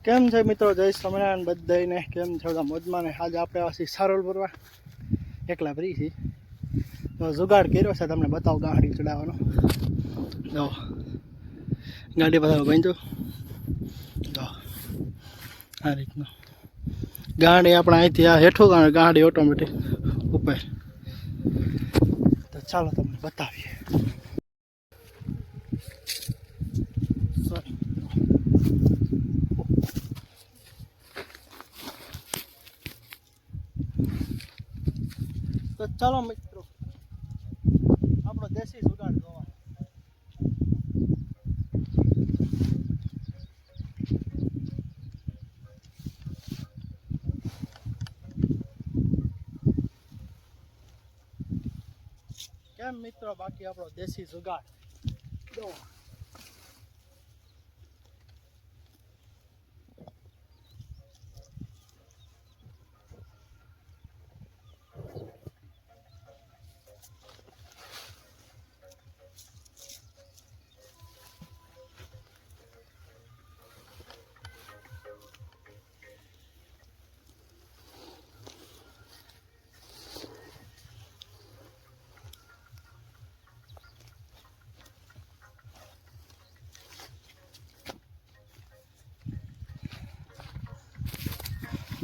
કેમ છે મિત્રો? જય સ્વામિનારાયણ બધાને. કેમ છે બધા મોજમાં ને? આજે આપણે આવા છીએ સારોલ ભરવા, એકલા ભરી છીએ તો જુગાડ કર્યો છે, તમને બતાવો ગાડી ચડાવવાનો. જો ગાડી બતાવો બાંધો, જો આ રીતનું ગાડી આપણે અહીંથી આ હેઠું ગાડી ઓટોમેટિક ઉપર. તો ચાલો તમને બતાવીએ. તો ચાલો મિત્રો, આપણો દેશી જુગાડ જોવા. કેમ મિત્રો, બાકી આપણો દેશી જુગાડ જોવા.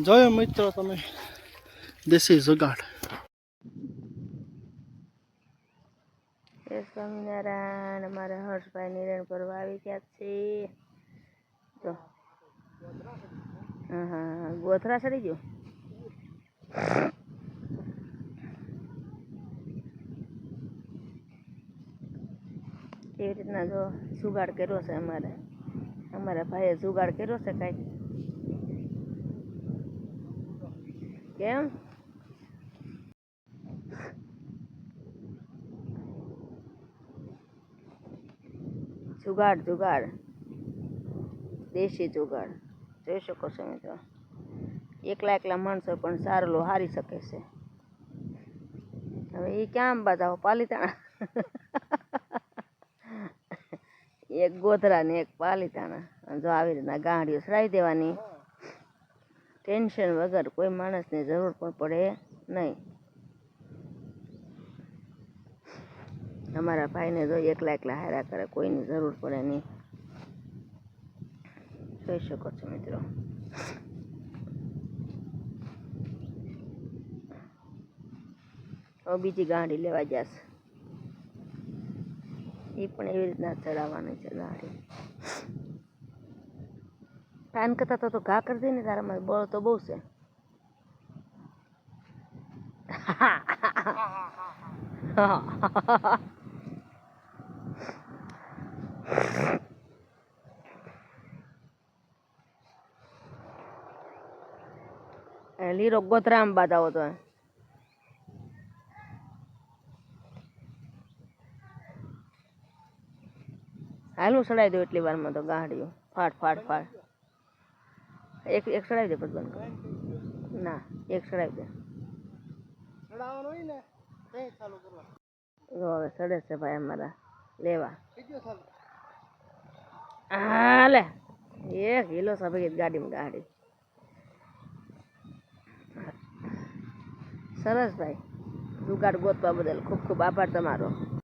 જોયો મિત્રો તમે દેશી જુગાડ. સ્વામિનારાયણ. અમારે હર્ષભાઈ નિરણ કરવા આવી ગયા છે. તો હા, ગોથરા ચડી ગયો. એવી રીતના જો જુગાડ કર્યો છે અમારા ભાઈએ જુગાડ કર્યો છે કાંઈક. કેમ જુગાડ દેશી જુગાડ જોઈ શકો છો મિત્રો. એકલા માણસો પણ સારલો હારી શકે છે. હવે એ ક્યાં બતાવો? પાલીતાણા. એક ગોધરા ને એક પાલીતાણા. જો આવી રીતના ગાંડીઓ ચડાવી દેવાની, ટેન્શન વગર. કોઈ માણસની જરૂર પણ પડે નહીં. અમારા ભાઈને જો એકલા હારા કરે, કોઈની જરૂર પડે નહીં. જોઈ શકો છો મિત્રો. હવે બીજી ગાંડી લેવા જશે, એ પણ એવી રીતના ચડાવવાની છે ગાંડી. કાન કરતા તો ઘા કરી દે ને, તારામાં બળ તો બહુ છે. લીરો ગોધરામ બાધાવો તો હાલું ચડાવી દો એટલી વારમાં તો ગાંડીઓ ફાટ. એક ચડાવી દે પછી બંધ. ના, એક ચડાવી દે. હવે ચડે છે ભાઈ અમારા લેવા. હાલે એક હિલો સભી ગાડીમાં ગાડી. સરસ ભાઈ, જુગાડ ગોતવા બદલ ખૂબ ખૂબ આભાર તમારો.